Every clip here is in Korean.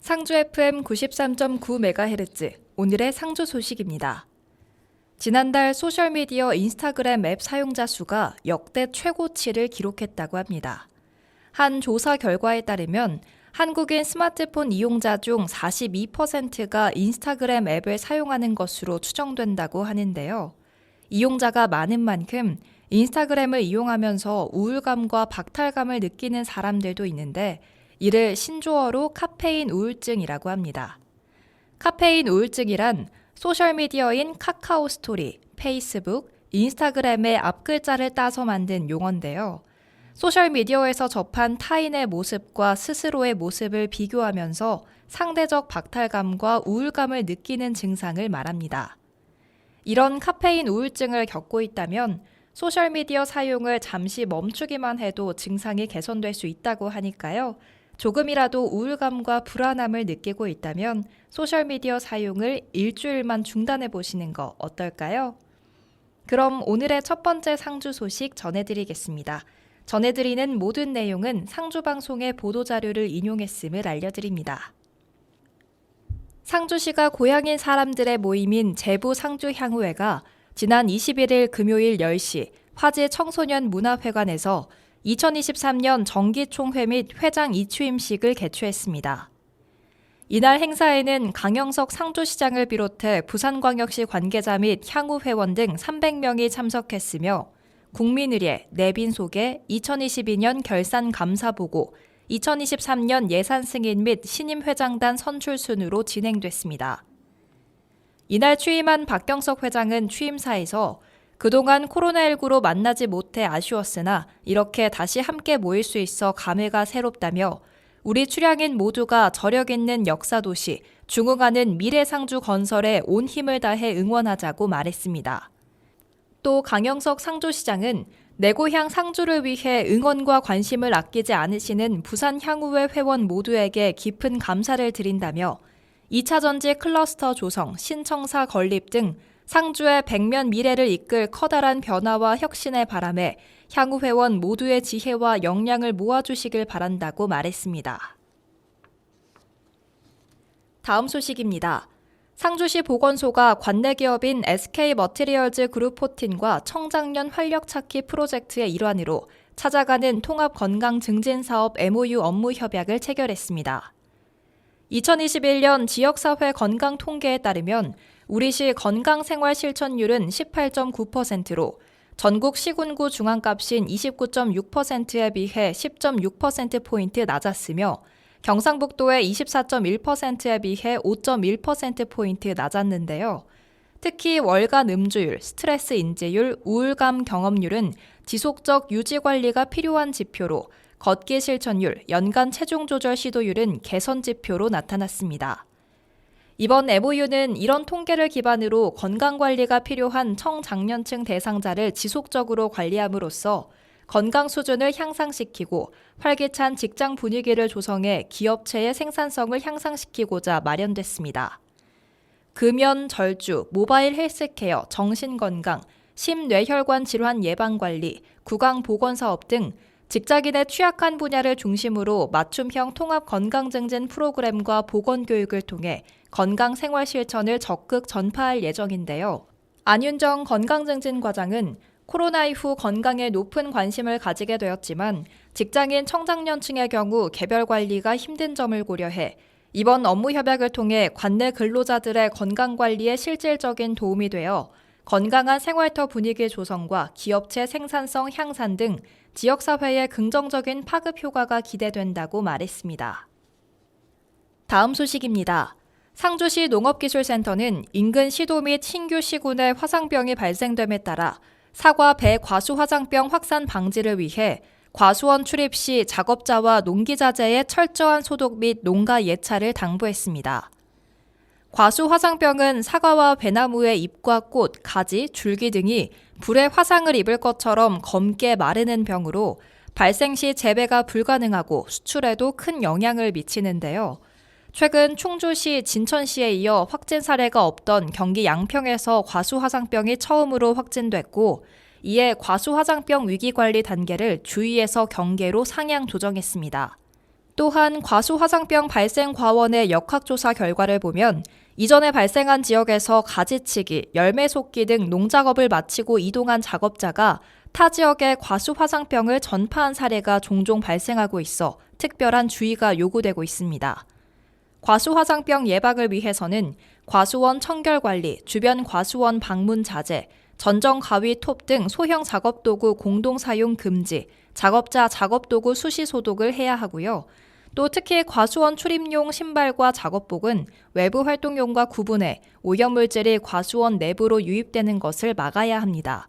상주 FM 93.9MHz 오늘의 상주 소식입니다. 지난달 소셜미디어 인스타그램 앱 사용자 수가 역대 최고치를 기록했다고 합니다. 한 조사 결과에 따르면 한국인 스마트폰 이용자 중 42%가 인스타그램 앱을 사용하는 것으로 추정된다고 하는데요. 이용자가 많은 만큼 인스타그램을 이용하면서 우울감과 박탈감을 느끼는 사람들도 있는데 이를 신조어로 카페인 우울증이라고 합니다. 카페인 우울증이란 소셜미디어인 카카오 스토리, 페이스북, 인스타그램의 앞글자를 따서 만든 용어인데요. 소셜미디어에서 접한 타인의 모습과 스스로의 모습을 비교하면서 상대적 박탈감과 우울감을 느끼는 증상을 말합니다. 이런 카페인 우울증을 겪고 있다면 소셜미디어 사용을 잠시 멈추기만 해도 증상이 개선될 수 있다고 하니까요. 조금이라도 우울감과 불안함을 느끼고 있다면 소셜미디어 사용을 일주일만 중단해 보시는 거 어떨까요? 그럼 오늘의 첫 번째 상주 소식 전해드리겠습니다. 전해드리는 모든 내용은 상주방송의 보도자료를 인용했음을 알려드립니다. 상주시가 고향인 사람들의 모임인 제부 상주향후회가 지난 21일 금요일 10시 화재 청소년 문화회관에서 2023년 정기총회 및 회장 이취임식을 개최했습니다. 이날 행사에는 강영석 상주시장을 비롯해 부산광역시 관계자 및 향후회원 등 300명이 참석했으며 국민의례, 내빈 소개, 2022년 결산 감사보고, 2023년 예산 승인 및 신임 회장단 선출 순으로 진행됐습니다. 이날 취임한 박경석 회장은 취임사에서 그동안 코로나19로 만나지 못해 아쉬웠으나 이렇게 다시 함께 모일 수 있어 감회가 새롭다며 우리 출향인 모두가 저력 있는 역사도시, 중흥하는 미래상주 건설에 온 힘을 다해 응원하자고 말했습니다. 또 강영석 상주시장은 내 고향 상주를 위해 응원과 관심을 아끼지 않으시는 부산 향후회 회원 모두에게 깊은 감사를 드린다며 2차 전지 클러스터 조성, 신청사 건립 등 상주의 백면 미래를 이끌 커다란 변화와 혁신의 바람에 향후 회원 모두의 지혜와 역량을 모아주시길 바란다고 말했습니다. 다음 소식입니다. 상주시 보건소가 관내 기업인 SK머티리얼즈 그룹 14과 청장년 활력 찾기 프로젝트의 일환으로 찾아가는 통합 건강 증진 사업 MOU 업무 협약을 체결했습니다. 2021년 지역사회 건강 통계에 따르면 우리시 건강생활 실천율은 18.9%로 전국 시군구 중앙값인 29.6%에 비해 10.6%포인트 낮았으며 경상북도의 24.1%에 비해 5.1%포인트 낮았는데요. 특히 월간 음주율, 스트레스 인지율, 우울감 경험률은 지속적 유지 관리가 필요한 지표로 걷기 실천율, 연간 체중 조절 시도율은 개선 지표로 나타났습니다. 이번 MOU는 이런 통계를 기반으로 건강관리가 필요한 청장년층 대상자를 지속적으로 관리함으로써 건강 수준을 향상시키고 활기찬 직장 분위기를 조성해 기업체의 생산성을 향상시키고자 마련됐습니다. 금연, 절주, 모바일 헬스케어, 정신건강, 심뇌혈관 질환 예방관리, 구강보건사업 등 직장인의 취약한 분야를 중심으로 맞춤형 통합 건강증진 프로그램과 보건교육을 통해 건강생활 실천을 적극 전파할 예정인데요. 안윤정 건강증진과장은 코로나 이후 건강에 높은 관심을 가지게 되었지만 직장인 청장년층의 경우 개별 관리가 힘든 점을 고려해 이번 업무 협약을 통해 관내 근로자들의 건강관리에 실질적인 도움이 되어 건강한 생활터 분위기 조성과 기업체 생산성 향상 등 지역사회의 긍정적인 파급 효과가 기대된다고 말했습니다. 다음 소식입니다. 상주시 농업기술센터는 인근 시도 및 신규 시군에 화상병이 발생됨에 따라 사과, 배, 과수 화상병 확산 방지를 위해 과수원 출입 시 작업자와 농기자재의 철저한 소독 및 농가 예찰을 당부했습니다. 과수 화상병은 사과와 배나무의 잎과 꽃, 가지, 줄기 등이 불에 화상을 입을 것처럼 검게 마르는 병으로 발생 시 재배가 불가능하고 수출에도 큰 영향을 미치는데요. 최근 충주시, 진천시에 이어 확진 사례가 없던 경기 양평에서 과수 화상병이 처음으로 확진됐고 이에 과수 화상병 위기관리 단계를 주의에서 경계로 상향 조정했습니다. 또한 과수화상병 발생 과원의 역학조사 결과를 보면 이전에 발생한 지역에서 가지치기, 열매 속기 등 농작업을 마치고 이동한 작업자가 타 지역에 과수화상병을 전파한 사례가 종종 발생하고 있어 특별한 주의가 요구되고 있습니다. 과수화상병 예방을 위해서는 과수원 청결 관리, 주변 과수원 방문 자제, 전정 가위 톱 등 소형 작업도구 공동 사용 금지, 작업자 작업도구 수시 소독을 해야 하고요. 또 특히 과수원 출입용 신발과 작업복은 외부 활동용과 구분해 오염물질이 과수원 내부로 유입되는 것을 막아야 합니다.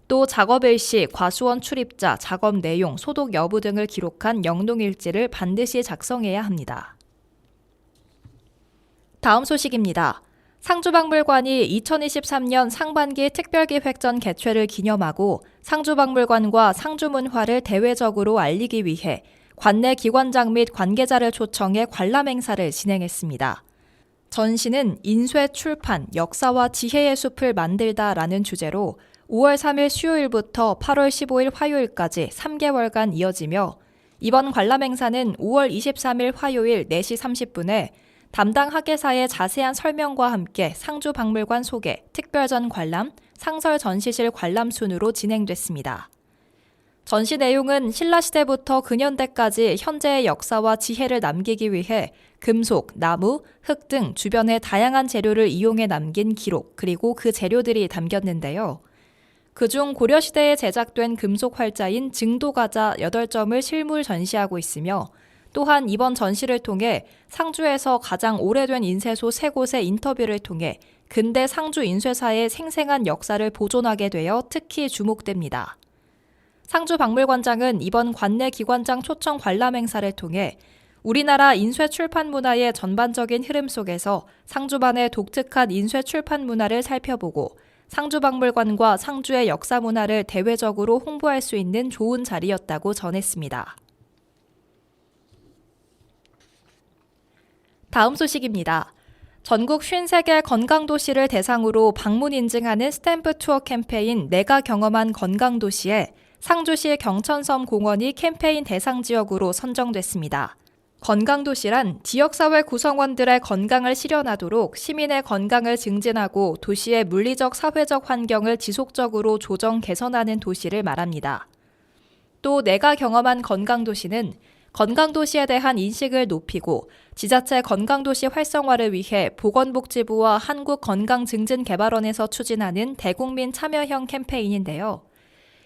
또 작업 일시, 과수원 출입자, 작업 내용, 소독 여부 등을 기록한 영농일지를 반드시 작성해야 합니다. 다음 소식입니다. 상주박물관이 2023년 상반기 특별기획전 개최를 기념하고 상주박물관과 상주문화를 대외적으로 알리기 위해 관내 기관장 및 관계자를 초청해 관람 행사를 진행했습니다. 전시는 인쇄 출판, 역사와 지혜의 숲을 만들다라는 주제로 5월 3일 수요일부터 8월 15일 화요일까지 3개월간 이어지며 이번 관람 행사는 5월 23일 화요일 4시 30분에 담당 학예사의 자세한 설명과 함께 상주박물관 소개, 특별전 관람, 상설 전시실 관람 순으로 진행됐습니다. 전시 내용은 신라시대부터 근현대까지 현재의 역사와 지혜를 남기기 위해 금속, 나무, 흙 등 주변의 다양한 재료를 이용해 남긴 기록, 그리고 그 재료들이 담겼는데요. 그중 고려시대에 제작된 금속 활자인 증도가자 8점을 실물 전시하고 있으며 또한 이번 전시를 통해 상주에서 가장 오래된 인쇄소 3곳의 인터뷰를 통해 근대 상주 인쇄사의 생생한 역사를 보존하게 되어 특히 주목됩니다. 상주박물관장은 이번 관내 기관장 초청 관람 행사를 통해 우리나라 인쇄 출판 문화의 전반적인 흐름 속에서 상주만의 독특한 인쇄 출판 문화를 살펴보고 상주박물관과 상주의 역사 문화를 대외적으로 홍보할 수 있는 좋은 자리였다고 전했습니다. 다음 소식입니다. 전국 53개 건강도시를 대상으로 방문 인증하는 스탬프 투어 캠페인 내가 경험한 건강도시에 상주시 경천섬 공원이 캠페인 대상 지역으로 선정됐습니다. 건강도시란 지역사회 구성원들의 건강을 실현하도록 시민의 건강을 증진하고 도시의 물리적, 사회적 환경을 지속적으로 조정, 개선하는 도시를 말합니다. 또 내가 경험한 건강도시는 건강도시에 대한 인식을 높이고 지자체 건강도시 활성화를 위해 보건복지부와 한국건강증진개발원에서 추진하는 대국민 참여형 캠페인인데요.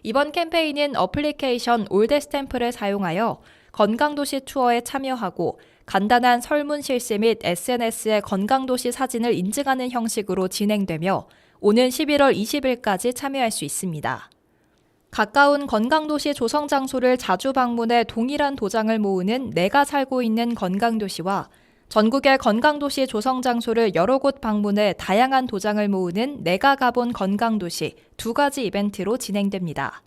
이번 캠페인은 어플리케이션 올데스탬프를 사용하여 건강도시 투어에 참여하고 간단한 설문 실시 및 SNS에 건강도시 사진을 인증하는 형식으로 진행되며 오는 11월 20일까지 참여할 수 있습니다. 가까운 건강도시 조성장소를 자주 방문해 동일한 도장을 모으는 내가 살고 있는 건강도시와 전국의 건강도시 조성장소를 여러 곳 방문해 다양한 도장을 모으는 내가 가본 건강도시 2가지 이벤트로 진행됩니다.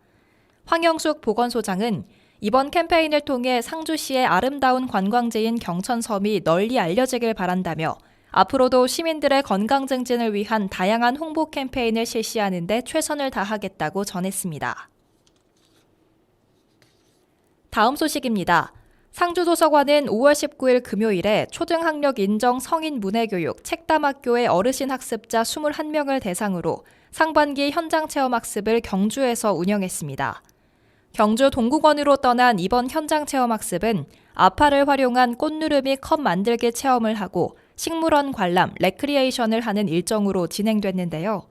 황영숙 보건소장은 이번 캠페인을 통해 상주시의 아름다운 관광지인 경천섬이 널리 알려지길 바란다며 앞으로도 시민들의 건강 증진을 위한 다양한 홍보 캠페인을 실시하는 데 최선을 다하겠다고 전했습니다. 다음 소식입니다. 상주도서관은 5월 19일 금요일에 초등학력 인정 성인 문해교육 책담학교의 어르신 학습자 21명을 대상으로 상반기 현장체험학습을 경주에서 운영했습니다. 경주 동국원으로 떠난 이번 현장체험학습은 아파를 활용한 꽃누르미 컵 만들기 체험을 하고 식물원 관람, 레크리에이션을 하는 일정으로 진행됐는데요.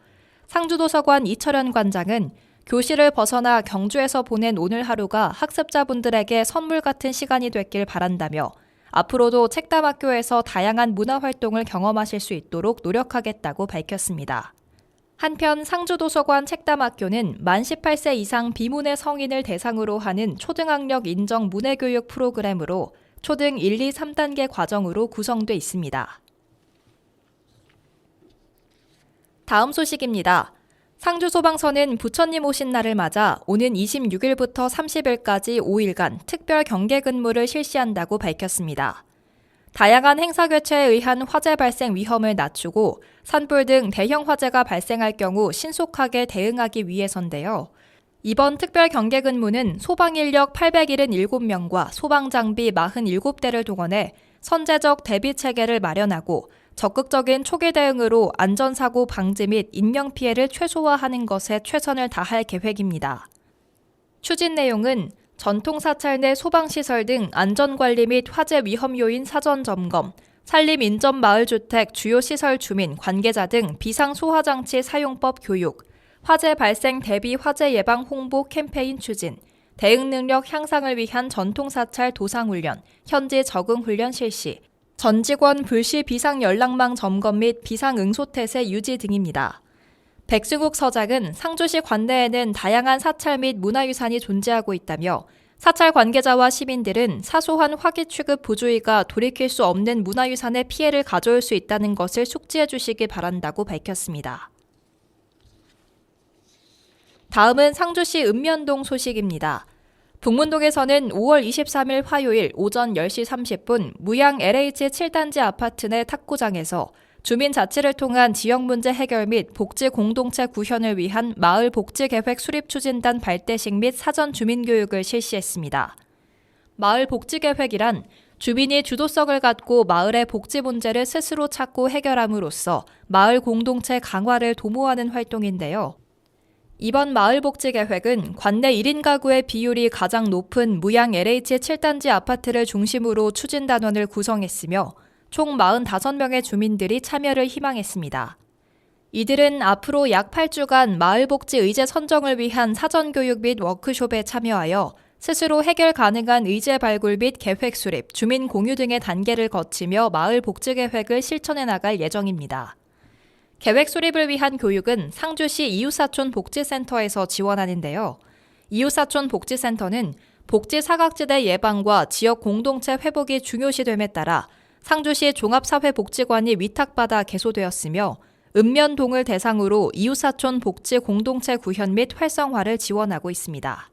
상주도서관 이철현 관장은 교실을 벗어나 경주에서 보낸 오늘 하루가 학습자분들에게 선물 같은 시간이 됐길 바란다며 앞으로도 책담학교에서 다양한 문화활동을 경험하실 수 있도록 노력하겠다고 밝혔습니다. 한편 상주도서관 책담학교는 만 18세 이상 비문의 성인을 대상으로 하는 초등학력 인정 문해교육 프로그램으로 초등 1, 2, 3단계 과정으로 구성돼 있습니다. 다음 소식입니다. 상주소방서는 부처님 오신 날을 맞아 오는 26일부터 30일까지 5일간 특별 경계 근무를 실시한다고 밝혔습니다. 다양한 행사 개최에 의한 화재 발생 위험을 낮추고 산불 등 대형 화재가 발생할 경우 신속하게 대응하기 위해서인데요. 이번 특별 경계 근무는 소방인력 877명과 소방장비 47대를 동원해 선제적 대비 체계를 마련하고 적극적인 초기 대응으로 안전사고 방지 및 인명피해를 최소화하는 것에 최선을 다할 계획입니다. 추진 내용은 전통사찰 내 소방시설 등 안전관리 및 화재 위험 요인 사전 점검, 산림 인접 마을주택 주요 시설 주민, 관계자 등 비상소화장치 사용법 교육, 화재 발생 대비 화재 예방 홍보 캠페인 추진, 대응 능력 향상을 위한 전통사찰 도상훈련, 현지 적응훈련 실시, 전 직원 불시 비상 연락망 점검 및 비상응소태세 유지 등입니다. 백승욱 서장은 상주시 관내에는 다양한 사찰 및 문화유산이 존재하고 있다며 사찰 관계자와 시민들은 사소한 화기 취급 부주의가 돌이킬 수 없는 문화유산의 피해를 가져올 수 있다는 것을 숙지해 주시기 바란다고 밝혔습니다. 다음은 상주시 읍면동 소식입니다. 북문동에서는 5월 23일 화요일 오전 10시 30분 무양 LH 7단지 아파트 내 탁구장에서 주민자치를 통한 지역 문제 해결 및 복지 공동체 구현을 위한 마을 복지계획 수립 추진단 발대식 및 사전 주민교육을 실시했습니다. 마을 복지계획이란 주민이 주도성을 갖고 마을의 복지 문제를 스스로 찾고 해결함으로써 마을 공동체 강화를 도모하는 활동인데요. 이번 마을복지계획은 관내 1인 가구의 비율이 가장 높은 무양 LH 7단지 아파트를 중심으로 추진단원을 구성했으며 총 45명의 주민들이 참여를 희망했습니다. 이들은 앞으로 약 8주간 마을복지 의제 선정을 위한 사전교육 및 워크숍에 참여하여 스스로 해결 가능한 의제 발굴 및 계획 수립, 주민 공유 등의 단계를 거치며 마을복지계획을 실천해 나갈 예정입니다. 계획 수립을 위한 교육은 상주시 이웃사촌 복지센터에서 지원하는데요. 이웃사촌 복지센터는 복지 사각지대 예방과 지역 공동체 회복이 중요시됨에 따라 상주시 종합사회복지관이 위탁받아 개소되었으며 읍면동을 대상으로 이웃사촌 복지 공동체 구현 및 활성화를 지원하고 있습니다.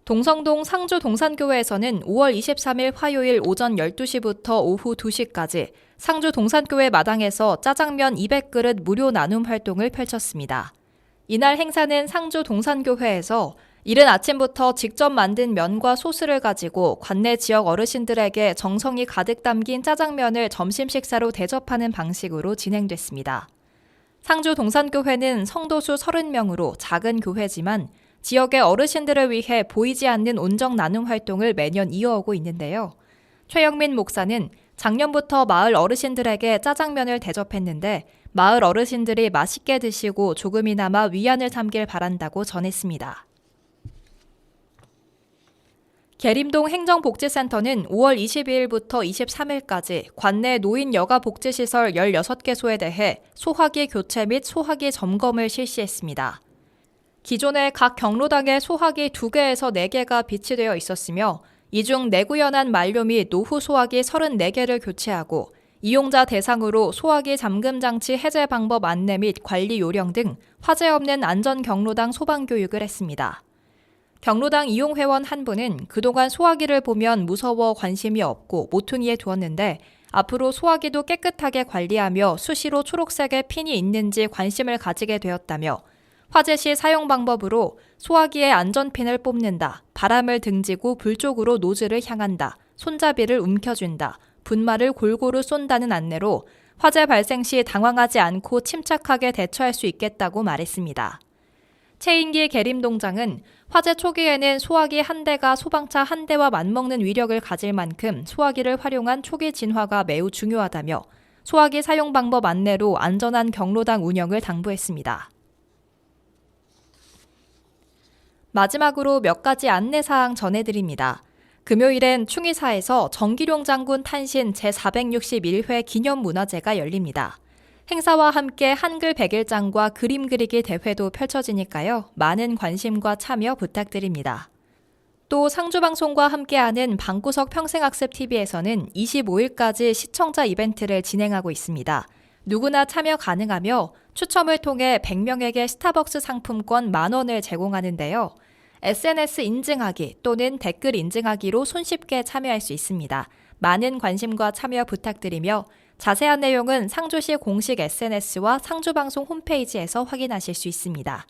동성동 상주 동산교회에서는 5월 23일 화요일 오전 12시부터 오후 2시까지 상주 동산교회 마당에서 짜장면 200그릇 무료 나눔 활동을 펼쳤습니다. 이날 행사는 상주 동산교회에서 이른 아침부터 직접 만든 면과 소스를 가지고 관내 지역 어르신들에게 정성이 가득 담긴 짜장면을 점심 식사로 대접하는 방식으로 진행됐습니다. 상주 동산교회는 성도수 30명으로 작은 교회지만 지역의 어르신들을 위해 보이지 않는 온정 나눔 활동을 매년 이어오고 있는데요. 최영민 목사는 작년부터 마을 어르신들에게 짜장면을 대접했는데 마을 어르신들이 맛있게 드시고 조금이나마 위안을 삼길 바란다고 전했습니다. 계림동 행정복지센터는 5월 22일부터 23일까지 관내 노인 여가 복지시설 16개소에 대해 소화기 교체 및 소화기 점검을 실시했습니다. 기존에 각 경로당에 소화기 2개에서 4개가 비치되어 있었으며 이 중 내구연한 만료 및 노후 소화기 34개를 교체하고 이용자 대상으로 소화기 잠금 장치 해제 방법 안내 및 관리 요령 등 화재 없는 안전 경로당 소방 교육을 했습니다. 경로당 이용회원 한 분은 그동안 소화기를 보면 무서워 관심이 없고 모퉁이에 두었는데 앞으로 소화기도 깨끗하게 관리하며 수시로 초록색의 핀이 있는지 관심을 가지게 되었다며 화재 시 사용 방법으로 소화기의 안전핀을 뽑는다, 바람을 등지고 불 쪽으로 노즐을 향한다, 손잡이를 움켜쥔다, 분말을 골고루 쏜다는 안내로 화재 발생 시 당황하지 않고 침착하게 대처할 수 있겠다고 말했습니다. 최인기 계림동장은 화재 초기에는 소화기 한 대가 소방차 한 대와 맞먹는 위력을 가질 만큼 소화기를 활용한 초기 진화가 매우 중요하다며 소화기 사용 방법 안내로 안전한 경로당 운영을 당부했습니다. 마지막으로 몇 가지 안내사항 전해드립니다. 금요일엔 충의사에서 정기룡 장군 탄신 제461회 기념문화제가 열립니다. 행사와 함께 한글 백일장과 그림 그리기 대회도 펼쳐지니까요. 많은 관심과 참여 부탁드립니다. 또 상주방송과 함께하는 방구석 평생학습TV에서는 25일까지 시청자 이벤트를 진행하고 있습니다. 누구나 참여 가능하며 추첨을 통해 100명에게 스타벅스 상품권 10,000원을 제공하는데요. SNS 인증하기 또는 댓글 인증하기로 손쉽게 참여할 수 있습니다. 많은 관심과 참여 부탁드리며 자세한 내용은 상주시 공식 SNS와 상주방송 홈페이지에서 확인하실 수 있습니다.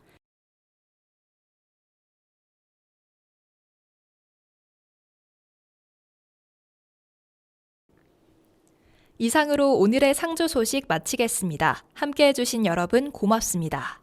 이상으로 오늘의 상주 소식 마치겠습니다. 함께해 주신 여러분 고맙습니다.